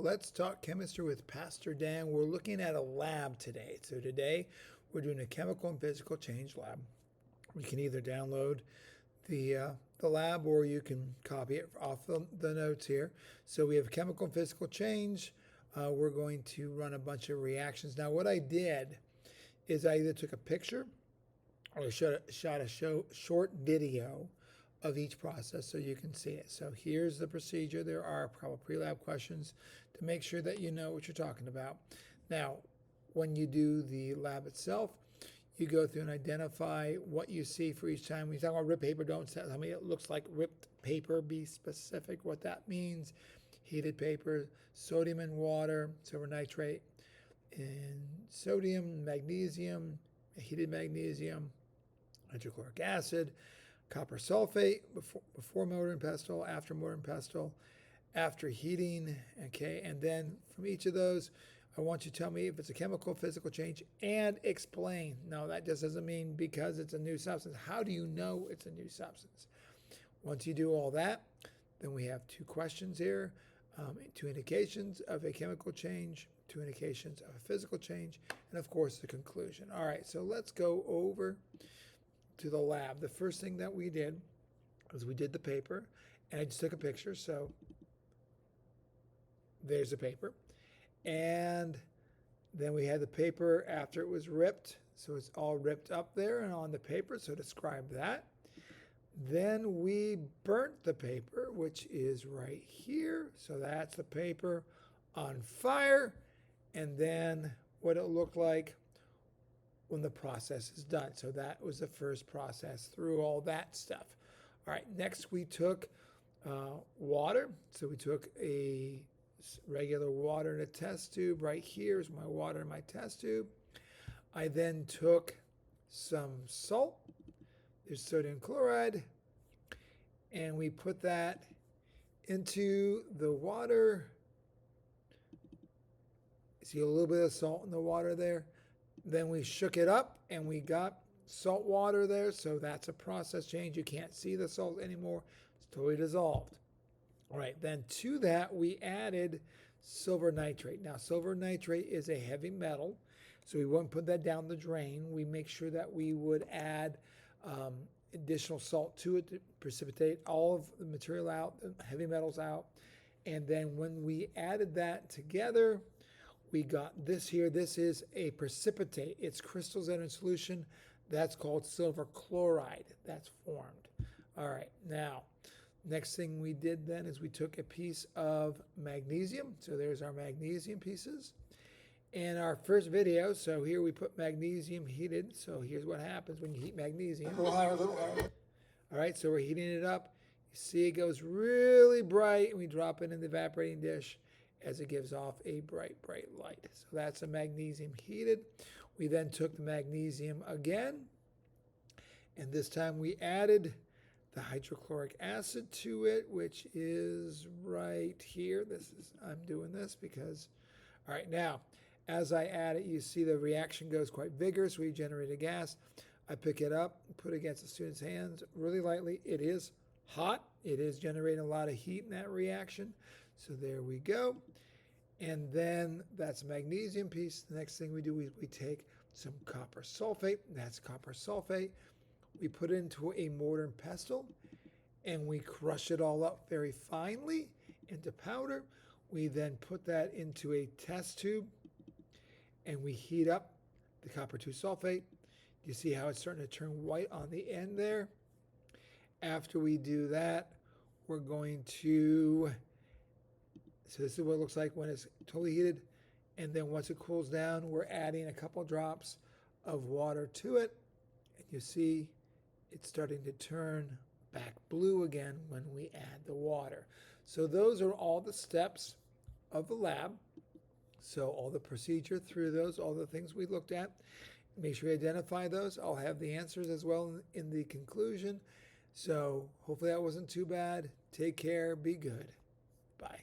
Let's talk chemistry with Pastor Dan. We're looking at a lab today. So today we're doing a chemical and physical change lab. You can either download the lab or you can copy it off the notes here. So we have chemical and physical change. We're going to run a bunch of reactions. Now what I did is I either took a picture or shot a short video of each process so you can see it. So here's the procedure. There are a couple pre-lab questions to make sure that you know what you're talking about. Now, when you do the lab itself, you go through and identify what you see for each time. When you talk about ripped paper, don't tell me it looks like ripped paper. Be specific what that means. Heated paper, sodium and water, silver nitrate, and sodium, magnesium, heated magnesium, hydrochloric acid, copper sulfate before mortar and pestle, after mortar and pestle, after heating, okay? And then from each of those, I want you to tell me if it's a chemical, physical change, and explain. No, that just doesn't mean because it's a new substance. How do you know it's a new substance? Once you do all that, then we have two questions here, two indications of a chemical change, two indications of a physical change, and of course the conclusion. All right, so let's go over to the lab. The first thing that we did was we did the paper, and I just took a picture. So there's the paper. And then we had the paper after it was ripped. So it's all ripped up there and on the paper. So describe that. Then we burnt the paper, which is right here. So that's the paper on fire. And then what it looked like when the process is done. So that was the first process through all that stuff. All right, next we took water. So we took a regular water in a test tube. Right here is my water in my test tube. I then took some salt. There's sodium chloride. And we put that into the water. See a little bit of salt in the water there. Then we shook it up and we got salt water there. So that's a process change. You can't see the salt anymore. It's totally dissolved. All right, then to that we added silver nitrate. Now silver nitrate is a heavy metal, so we wouldn't put that down the drain. We make sure that we would add additional salt to it to precipitate all of the material out, the heavy metals out. And then when we added that together, we got this here. This is a precipitate. It's crystals that are in solution. That's called silver chloride. That's formed. All right. Now, next thing we did then is we took a piece of magnesium. So there's our magnesium pieces. In our first video, so here we put magnesium heated. So here's what happens when you heat magnesium. A little higher, a little higher. All right. So we're heating it up. You see it goes really bright, and we drop it in the evaporating dish as it gives off a bright, bright light. So that's a magnesium heated. We then took the magnesium again, and this time we added the hydrochloric acid to it, which is right here. I'm doing this because, all right, now, as I add it, you see the reaction goes quite vigorous. We generate a gas. I pick it up, put it against the student's hands really lightly. It is hot. It is generating a lot of heat in that reaction. So there we go. And then that's a magnesium piece. The next thing we do is we take some copper sulfate. That's copper sulfate. We put it into a mortar and pestle and we crush it all up very finely into powder. We then put that into a test tube and we heat up the copper 2 sulfate. You see how it's starting to turn white on the end there? After we do that, we're going to, so this is what it looks like when it's totally heated. And then once it cools down, we're adding a couple drops of water to it. And you see it's starting to turn back blue again when we add the water. So those are all the steps of the lab. So all the procedure through those, all the things we looked at. Make sure you identify those. I'll have the answers as well in the conclusion. So hopefully that wasn't too bad. Take care. Be good. Bye.